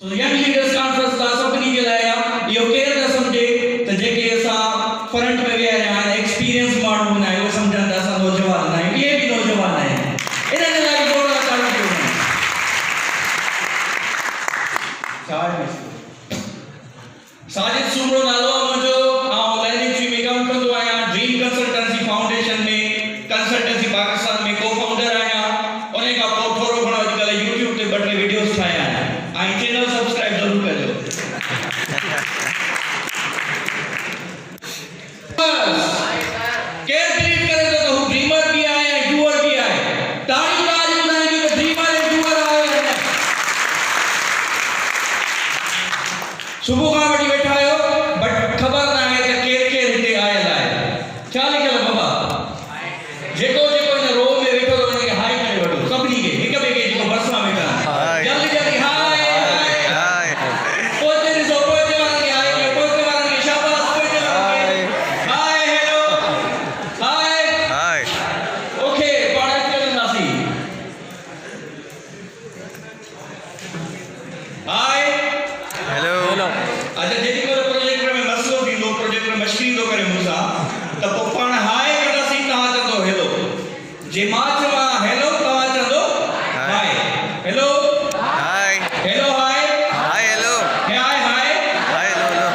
So the Young Leaders Conference का सपनी के लाया यो केयर का समझे तो जेके ऐसा फ्रंट में गया है एक्सपीरियंस मार्ड बनाए वो समझना ऐसा नौजवान है ये भी नौजवान है इन्हें लाइक बोला चालू क्यों है साजिद सुमरो नालो मुझे ऑनलाइन ची में काम करतो आया ड्रीम कंसल्टेंसी फाउंडेशन में कंसल्टेंसी पाकिस्तान में को-फाउंडर आया उन्हें का थोरो घणो अॼुकल्ह YouTube ते बटले वीडियोस ठाया आई चैनल सब्सक्राइब जरूर कजो केयर बिलीव करे तो हु ड्रीमर भी आए हैं डूअर भी आए तारीख का आज बुलाएंगे तो ड्रीमर एंड डूअर आए हैं सुबह का बड़ी बैठा है बट खबर ना है कि केयर केयर हिते आए लाए क्या लिखल बाबा जेको जेको इन रो में बैठो तो उनके हाई करे वठो सभनी के हिक बे के जेको बरसा में का जल्दी जल्दी हाय हाय पोते ने सो पोते वाला के हाय के पोते वाला के शाबाश पोते वाला के हाय हेलो हाय हाय ओके पाड़ा के नासी हाय हेलो हेलो अच्छा जेडी को प्रोजेक्ट में मसलो थी लो प्रोजेक्ट में मशीन दो करे मुसा त पप्पा ने हाय कदा सी ता चंदो हेलो जे माच मा हेलो ता चंदो hi hello hi hello hi hi hello hi hi hi hello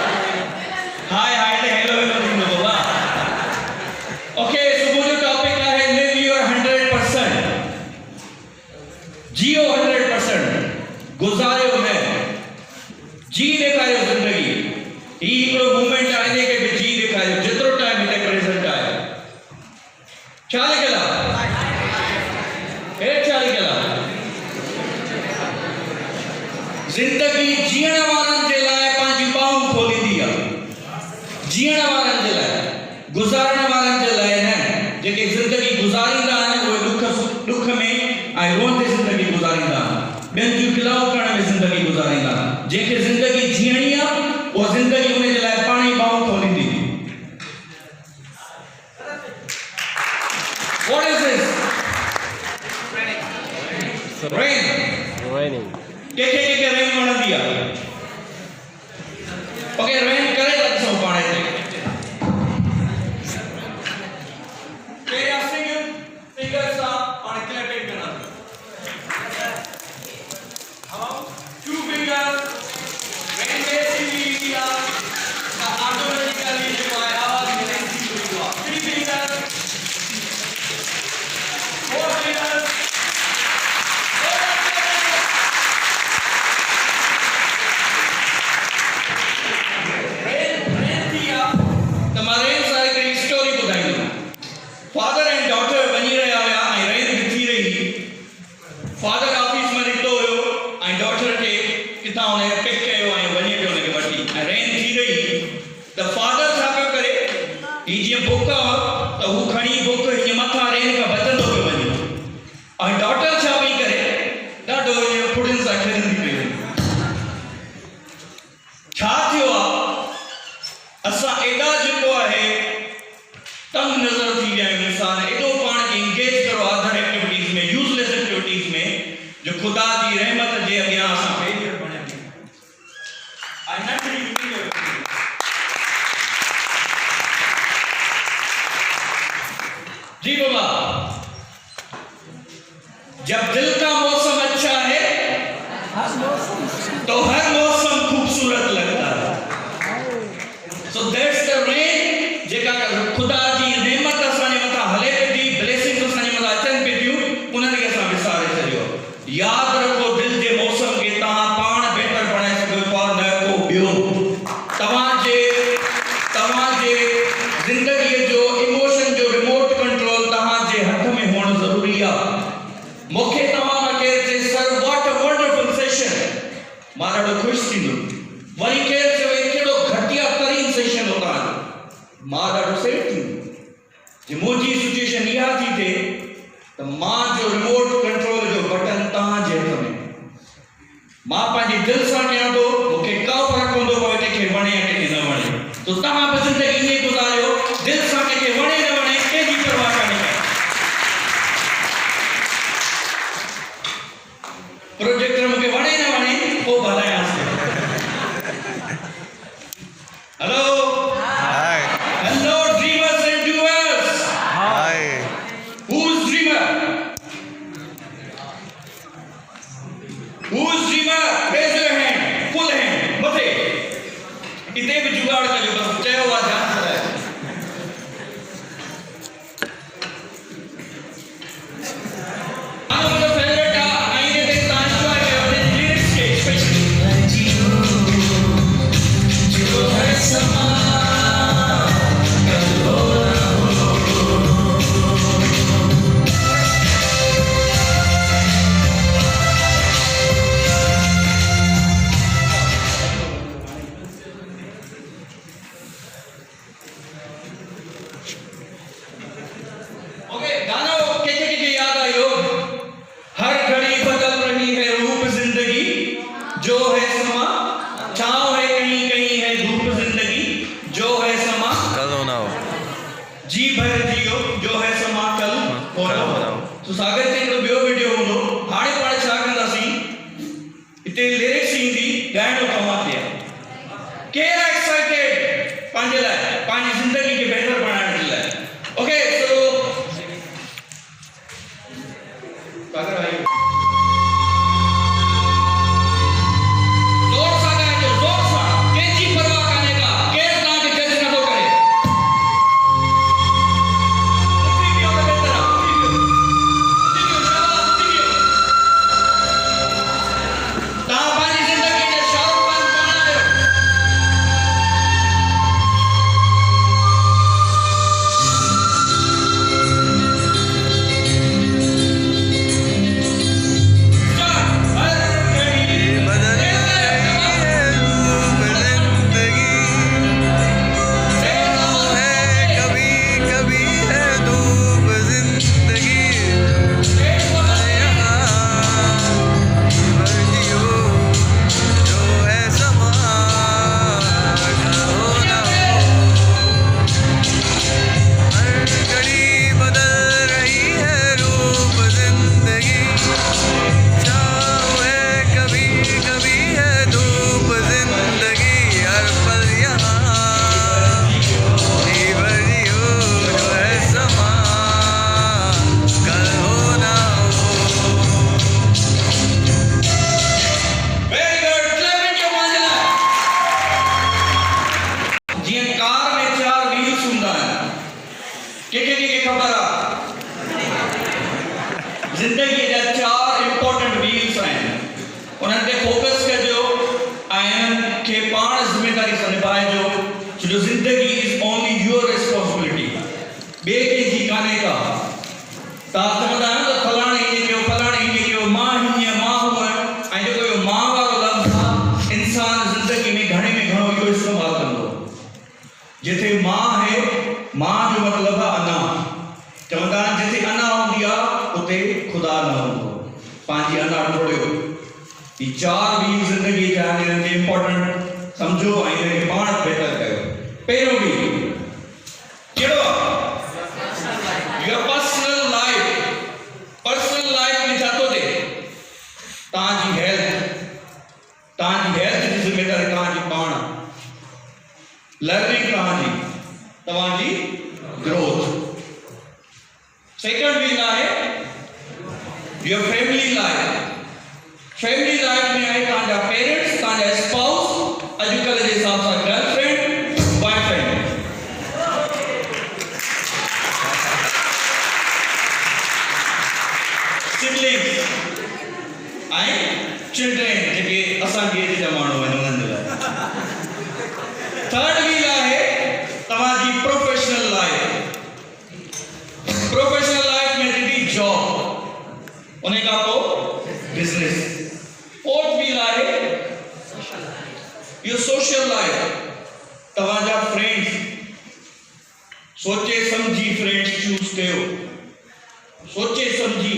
hi hi ले हेलो हेलो दिन बाबा ओके सुबह जो टॉपिक है लिव योर 100% जियो 100% गुजारो है जी देखायो जिंदगी ई एकड़ो मूवमेंट आने के भी जी देखायो जितरो टाइम इते प्रेजेंट आयो चाले गेला ए चाले गेला जिंदगी जीण वारन जे लाए पांजी बाहू खोली दिया जीण वारन जे लाए गुजारण वारन जे लाए न जेके जिंदगी गुजारींदा आहिनि उहे दुख में ऐं रोंदे जिंदगी गुजारींदा ॿियनि जूं खिलाफ़ करण में जिंदगी गुजारींदा जेके जिंदगी जीअणी आहे वो जिंदगी उन जे लाइ पाण ई बाहूं खोलींदी What is this? Rain. Raining. के rain वणंदी आहे ओके rain करे त सो पाणे ते केया fingers are on a clapping करना how two fingers rain basically the automatically जो है आवाज निकलती हुई three fingers four fingers rain दिया तुम्हारे सारे की स्टोरी बताई फादर एंड डॉटर बनी रहे आया आई रेन थी रही फादर ऑफिस में निकलो हो आई डॉटर के किथा उन्हें पिक कयो आई वनी पे उनके वठी आई रेन थी रही द फादर छा पियो करे ही जे बुक तो हु खणी बुक जे मथा रेन का बचंदो पे वनी आई डॉटर छा भी करे डाडो ये फुडिन सा खेलंदी पे छा थियो असा एडा जेको आहे तंग नजर थी गया इंसान एडो पाण के एंगेज करो अदर एक्टिविटीज में यूजलेस एक्टिविटीज में जो खुदा जी रहमत जे अगियां असा फेलियर बने आई नॉट रीडिंग जी बाबा जब दिल का मौसम अच्छा है तो हर मौसम खूबसूरत लगता है So that's the rain जेका खुदा जी नेमत असाने मथा हले पे दी ब्लेसिंग्स असाने मथा अचन पे दियो उन्हनि खे असां विसारे छॾियो यादि रखो दिल जे मौसम खे तव्हां पाण बहितर बणाए सघो था न को ॿियो तव्हांजे ज़िंदगीअ जो इमोशन जो रिमोट कंट्रोल तव्हांजे हथ में हुअणु ज़रूरी आहे मूंखे तव्हां मां केरु चए sir what a wonderful session मां ॾाढो ख़ुशि थींदुमि वरी केरु चवे कहिड़ो घटिया तरीन सेशन होता है मां ॾाढो सेठ थींदुमि जे मुंहिंजी सिचुएशन इहा थी थिए त मां जो रिमोट कंट्रोल जो बटन तव्हांजे हथ में मां पंहिंजी दिलि सां कयां थो मूंखे का फ़र्क़ु पवंदो पवे कंहिंखे वणे या कंहिंखे न वणे तो तव्हां बि ज़िंदगी ईअं गुज़ारियो दिलि सां कंहिंखे वणे न वणे कंहिंजी परवाह कान्हे प्रोजेक्टर मूंखे वणे न वणे पोइ भलायासीं समा, छाँव है कहीं कहीं है धूप जिंदगी, जो है समा कल होना हो, जी भर जियो, जो है समा कल होना हो। तो सागर ते हिकिड़ो ॿियो वीडियो हूंदो, हाणे पाण छा कंदासीं, हिते लिरिक्स ईंदी, ॻाइणो तव्हां खे आहे। केरु एक्साइटेड पंहिंजे लाइ, पंहिंजी ज़िंदगी खे बहितर बणाइण जे लाइ? ओके, सो सागर भाई जोर सां ॻाइजो, जोर सां, कंहिंजी परवाह कान्हे का, केरु तव्हांखे जज नथो करे। उथी वियो त बहितर आहे, उथी वियो, शाबाश, उथी वियो। तव्हां पंहिंजी ज़िंदगी जे शाहरुख़ खान पाण आहियो। जिंदगी जा 4 इंपॉर्टेंट व्हील्स आहिनि, उन्हनि ते फोकस कजो ऐं इन्हनि खे पाण ज़िम्मेदारी सां निभाइजो, छो जो ज़िंदगी इज़ ओनली योर रिस्पॉन्सिबिलिटी, ॿिए कंहिंजी कान्हे का। तव्हां चवंदा आहियो न फलाणे ईअं कयो, फलाणे ईअं कयो, मां हीअं मां हूअं, ऐं जेको इहो मां वारो लफ़्ज़ आहे, इंसान ज़िंदगी में घणे में घणो इहो इस्तेमालु कंदो। जिथे मां आहे, मां जो मतिलबु आहे अना, चवंदा आहिनि जिथे अना हूंदी आहे उते खुदा न हूंदो, पंहिंजी अना टोड़ियो। ये 4 व्हील ज़िंदगी जा आहिनि, इन्हनि खे इंपॉर्टेंट सम्झो ऐं इन्हनि खे पाण बहितर कयो। पहिरियों व्हील कहिड़ो आहे? Your personal life. Personal life में छा थो थिए? तव्हांजी हेल्थ जी ज़िम्मेदारी तव्हांजी पाण, लर्निंग तव्हांजी ग्रोथ। सेकंड व्हील आहे your family life. Family life में आहे तव्हांजा पेरेंट्स, तव्हांजा स्पाउस, अॼुकल्ह जे हिसाब सां गर्लफ्रेंड, बॉयफ्रेंड। सिबलिंग्स ऐं चिल्ड्रेन, जेके असांजे एज जा माण्हू आहिनि उन्हनि जे लाइ। थर्ड व्हील आहे तव्हांजी प्रोफेशनल लाइफ। प्रोफेशनल लाइफ में दीदी जॉब, उन खां पोइ बिजनेस। फोर्थ व्हील आहे योर सोशल लाइफ, तव्हांजा फ्रेंड्स। सोचे समझी फ्रेंड्स चूज़ कयो, सोचे समझी।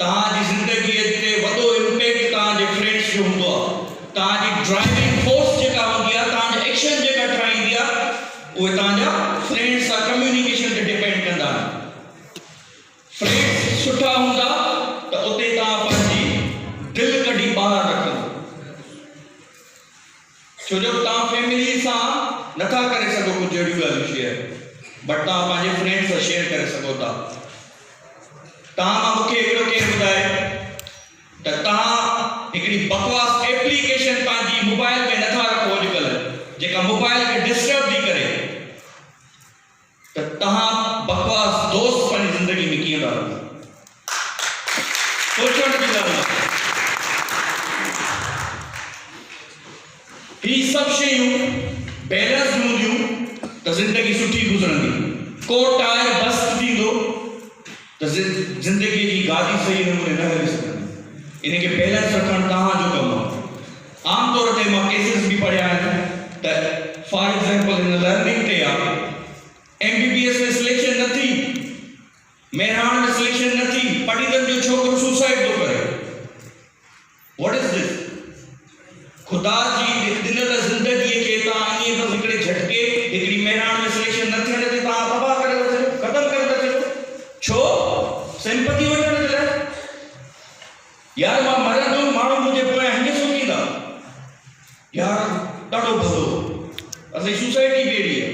तव्हांजी ज़िंदगीअ ते वॾो इम्पैक्ट तव्हांजे फ्रेंड्स जो हूंदो आहे। तव्हांजी ड्राइविंग फोर्स जेका हूंदी आहे, तव्हांजी एक्शन जेका ठाहींदी आहे, उहे तव्हांजा फ्रेंड्स सां कम्युनिकेशन ते डिपेंड कंदा आहिनि। फ्रेंड्स सुठा हूंदा त उते तव्हां पंहिंजी दिलि कढी ॿाहिरि रखंदो, छो जो तव्हां फैमिली सां नथा करे सघो कुझु अहिड़ियूं ॻाल्हियूं शेयर, बट तव्हां पंहिंजे फ्रेंड्स सां शेयर करे सघो था। तव्हां मां मूंखे हिकिड़ो केरु ॿुधाए त तव्हां हिकिड़ी बकवास एप्लीकेशन पंहिंजी मोबाइल में नथा रखो अॼुकल्ह, जेका मोबाइल खे डिस्टर्ब थी करे, त तव्हां बकवास दोस्त पंहिंजी ज़िंदगी में कीअं था रखो? सोचण जी ॻाल्हि आहे। ही सभु शयूं बैलेंस हूंदियूं त ज़िंदगी सुठी गुज़रंदी। को टायर बस्ट थींदो त ज़िंदगी जी गाॾी सही नमूने न हली सघंदी। इनखे बैलेंस रखणु तव्हांजो कमु आहे। आमतौर ते मां केसिस बि पढ़िया आहिनि त फॉर एग्जाम्पल हिन लर्निंग ते आहे, MBBS में सिलेक्शन न थी, मेरहान में सिलेक्शन न थी, पढ़ीदड़ जो छोकिरो सुसाइड थो करे। What is this? खुदा जी दिनल ज़िंदगी के ता ये बस हिकड़े झटके हिकड़ी मेहरान में सिलेक्शन न थियण ते ता तबाह करे था खत्म करे था छो सिंपैथी वठण जे लाइ यार मां मरंदो माण्हू मुंहिंजे पोयां हीअं सोचींदा यार ॾाढो भलो असांजी सोसाइटी बि अहिड़ी आहे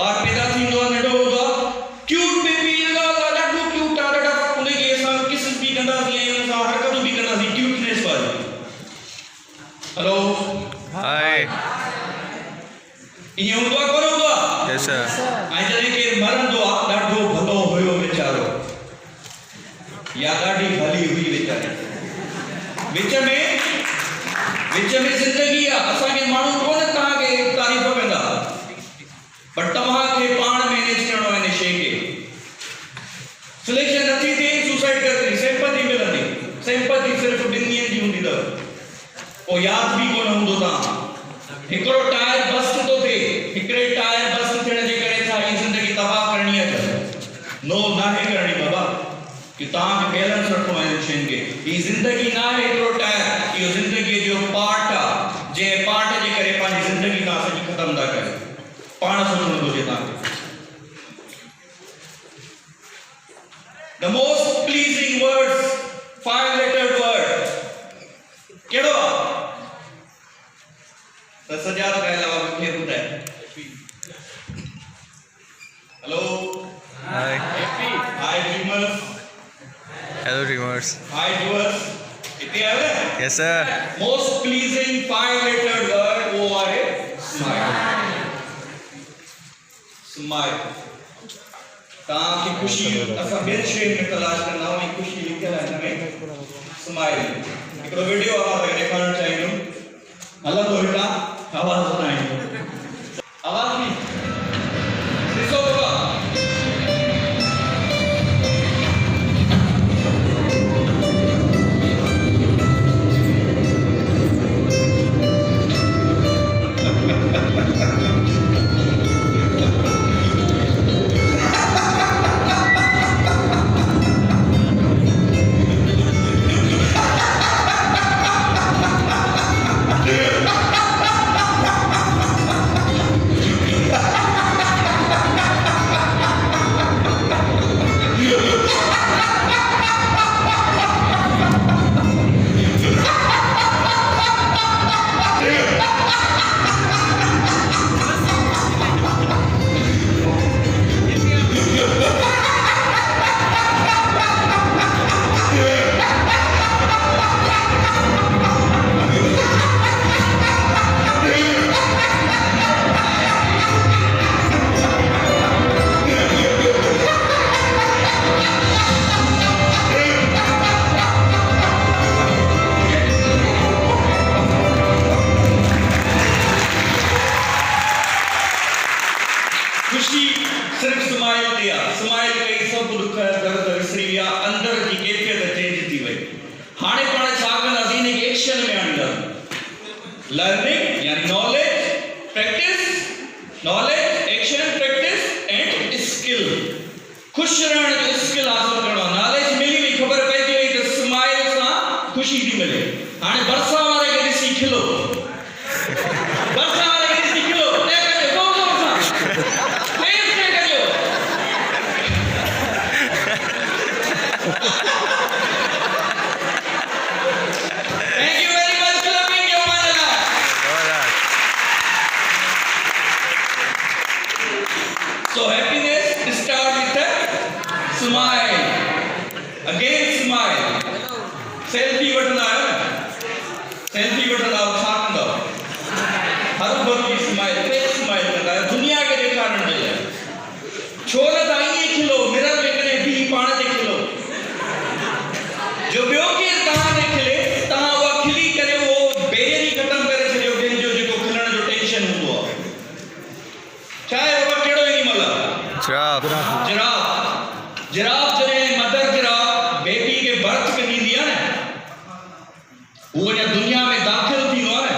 ॿार पैदा थींदो आहे नंढो हूंदो आहे क्यूट बेबी ॾाढो क्यूट आहे ॾाढा उनखे असां किसिस बि कंदासीं ऐं उन सां हरकतूं बि कंदासीं क्यूटनेस वारी हेलो हाय ईअं हूंदो आहे कोन हूंदो आहे यस सर ऐं जॾहिं केरु मरंदो आहे ॾाढो भलो हुयो वीचारो या ॾाढी भली हुई वीचारी विच में ज़िंदगी आहे असांखे माण्हू कोन तव्हांखे तारीफ़ कंदा पर तव्हांखे पाण मैनेज करणो आहे हिन शइ खे सिलेक्शन नथी थिए सुसाइड करणी सिंपैथी मिलंदी सिंपैथी सिर्फ़ 2 ॾींहंनि जी हूंदी अथव पोइ यादि बि कोन हूंदो तव्हां हिकिड़ो टायर बस्ट थो थिए हिकिड़े टायर बस्ट थियण जे करे छा हीअ ज़िंदगी तबाह करणी आहे नो नाहे करणी बाबा कि तव्हांखे बैलेंस रखणो आहे हिन शयुनि खे हीअ ज़िंदगी न आहे हिकिड़ो टायर इहो ज़िंदगीअ जो पार्ट आहे जंहिं पार्ट जे करे पंहिंजी ज़िंदगी तव्हां सॼी ख़तमु था कयो पाण सोचणो घुरिजे तव्हांखे The most pleasing words 5-lettered word कहिड़ो आहे त सजाद खां अलावा मूंखे ॿुधाए हेलो हाय हाय ड्रीमर्स हेलो ड्रीमर्स हाय डूअर्स हिते आयो न yes sir most pleasing 5-lettered word वो आहे smile smile तव्हांखे ख़ुशी असां ॿियनि शयुनि में तलाश कंदा आहियूं ऐं ख़ुशी लिखियल आहे हिन में स्माइल हिकिड़ो वीडियो आहे ॾेखारणु चाहींदुमि हलंदो हितां आवाज़ ॿुधाईंदो आवाज़ बि ॾिसो बाबा खुशी सिर्फ स्माइल ते आहे स्माइल कई सब दुख दर्द विसरी विया अंदर जी कैफियत चेंज थी वई हाणे पाण छा कंदासीं हिन खे एक्शन में आणींदासीं लर्निंग यानी knowledge practice knowledge action practice and skill खुश रहण जो स्किल हासिल करणो नॉलेज मिली वई ख़बर पइजी वई त स्माइल सां खुशी थी मिले हाणे बरसा वारे खे ॾिसी खिलो बरसा वारे खे ॾिसी खिलो ने कजो जोर सां Thank you very much for being your mother. So happiness starts with a smile. Again smile. Selfie वठंदा आहियो न selfie वठंदा आहियो छा कंदा हर वक्त स्माइल फेस स्माइल कंदा आहियो दुनिया खे ॾेखारण जे लाइ छो न तव्हां ईअं खिलो मिरर में कॾहिं बीह पाण ते खिलो जो ॿियो केरु तव्हां ते खिले तव्हां उहा खिली करे उहो बेरी ख़तमु करे छॾियो पंहिंजो जेको खिलण जो टेंशन हूंदो आहे छा आहे बाबा कहिड़ो एनिमल आहे जिराफ जॾहिं मदर जिराफ बेबी खे बर्थ कंदी आहे न उहो अञा दुनिया में दाख़िल थींदो आहे न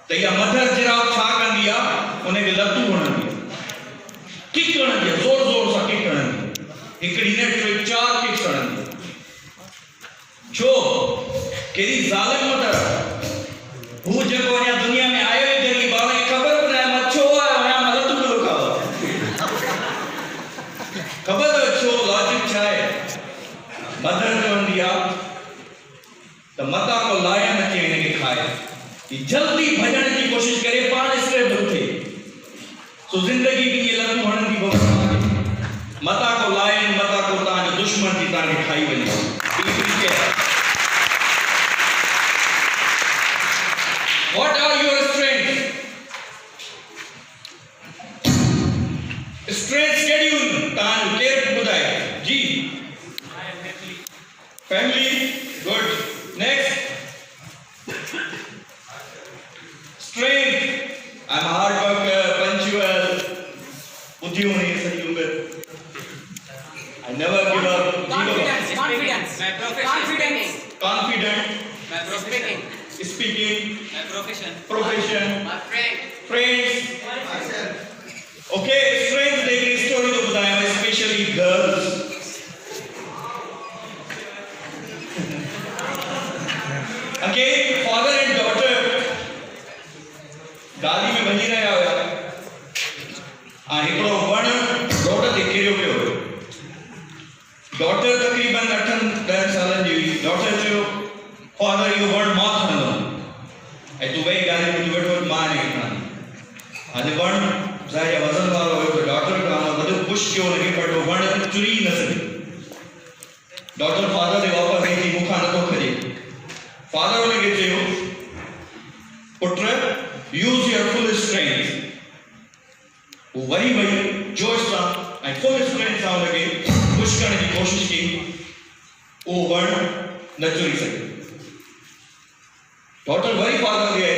त इहा मदर जिराफ छा कंदी आहे उनखे लतूं हणंदी आहे किक हणंदी आहे ज़ोर ज़ोर सां किक हणंदी हिकिड़ी न टे 4 किक्स हणंदी छो कहिड़ी ज़ालिम मदर हू जेको अञा कि जल्दी भजण जी कोशिश करे पाण स्टेबल थे सो जिंदगी की ये लतूं हणन जी बबा मता को लाइन मता को तान दुश्मन जी तान खाई वने ठीक है what are your strength strength schedule तान केर बुधाए जी family good next strength. I'm a hard worker, punctual. बुद्धि होनी है सही उम्र. I never give up. Confidence. Confidence. Confident. Speaking. Speaking. Profession. Profession. My friend. Friends. Okay, strength देखिए story तो बताया मैं especially girls. Again, father and daughter. गाली में वही रहा हुआ हिकिड़ो वण रोड ते किरियो पियो डॉटर तकरीबन 8-10 सालनि जी हुई डॉटर चयो फादर इहो वण मां खणंदुमि ऐं तूं वही गाली में वटि वटि मां ने खणंदी हाणे वण ज़ाहिर वज़न वारो हुयो त डॉटर खां वधीक पुश कयो हुनखे पर उहो वण चुरी न सघी डॉटर फादर ते वापसि आई थी मूंखां नथो खजे फादर हुनखे चयो put use your full strength. वो वही जोश था and full strength था लगे पुश करने की कोशिश की वो वर्ण न चुरी सके डॉटर वही फादर गए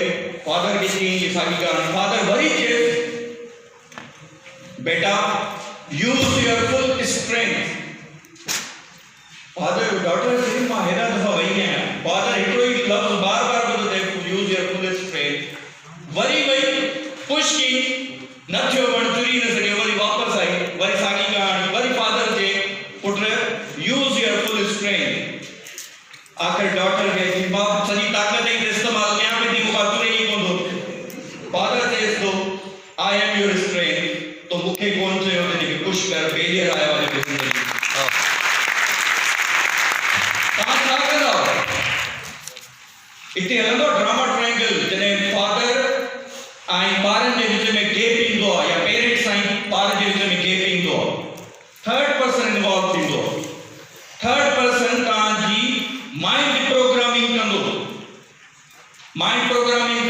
फादर की थी ये सारी कहानी फादर वही थे बेटा use your full strength father daughter से मां हेरा दफा वही है फादर हिकिड़ो ई लफ्ज़ बार-बार ॿुधो use your full strength worry push की न थियो वण चुरी न सके वरी वापस आई वरी सागी कहानी worry father J put use your full strength आखिर डॉटर के बाप सजी ताकत ही इस्तेमाल कया में दी मुखातुरे ही कोंदो फादर से तो आई एम योर स्ट्रेंथ तो मुखे कौन से होने के पुश कर फेलियर आया वाले के जिंदगी कहां था करो इते हलंदो ड्रामा ट्रायंगल जने फादर आई ॿारनि जे विच में गैप ईंदो आहे या पेरेंट्स आई ॿार जे विच में गैप ईंदो आहे थर्ड पर्सन इन्वॉल्व थींदो थर्ड पर्सन तव्हांजी माइंड प्रोग्रामिंग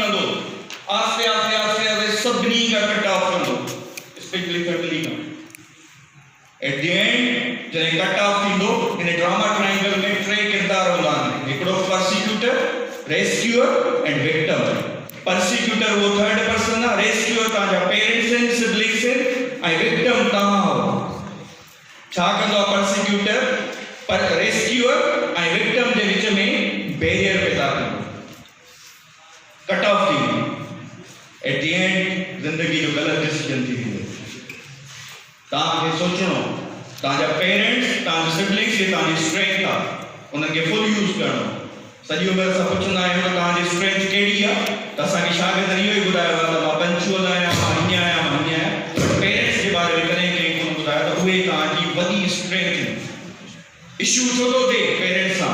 कंदो आस्ते आस्ते आस्ते आस्ते सभिनी खां कट ऑफ कंदो specially family Khan at the end जॾहिं कट ऑफ थींदो इन ड्रामा ट्रायंगल में 3 किरदार हूंदा आहिनि हिकिड़ो परसिक्यूटर रेस्क्यूअर एंड विक्टिम परसिक्यूटर वो थर्ड पर्सन है रेस्क्यूअर ताजा पेरेंट्स एंड सिबलिंग्स ऐं विक्टिम तव्हां हो छा कंदो परसिक्यूटर पर रेस्क्यूअर ऐं विक्टिम जे विच में बैरियर पैदा कंदो कट ऑफ थी एट द एंड जिंदगी जो गलत डिसीजन थी वेंदो तव्हांखे सोचणो तव्हांजा पेरेंट्स तव्हांजा सिबलिंग्स तव्हांजी स्ट्रेंथ आहे उन्हनि खे फुल यूज़ करणो सॼी उमिरि असां पुछंदा आहियूं त तव्हांजी स्ट्रेंथ कहिड़ी आहे त असांखे शागिर्दनि इहो ई ॿुधायो आहे त मां पंचुअल आहियां मां हीअं आहियां मां हीअं आहियां पेरेंट्स जे बारे में कॾहिं कंहिं कोन ॿुधायो त उहे तव्हांजी वॾी स्ट्रेंथ इशू छो थो थिए पेरेंट्स सां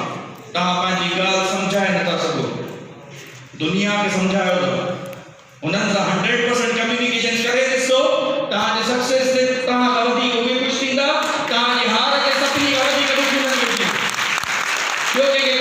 तव्हां पंहिंजी ॻाल्हि सम्झाए नथा सघो दुनिया खे सम्झायो अथव उन्हनि सां 100% कम्युनिकेशन करे ॾिसो तव्हांजे सक्सेस ते तव्हां खां वधीक उहे ख़ुशि थींदा तव्हांजी हार खे सभिनी खां वधीक ॾुखी न ॿियो कंहिंखे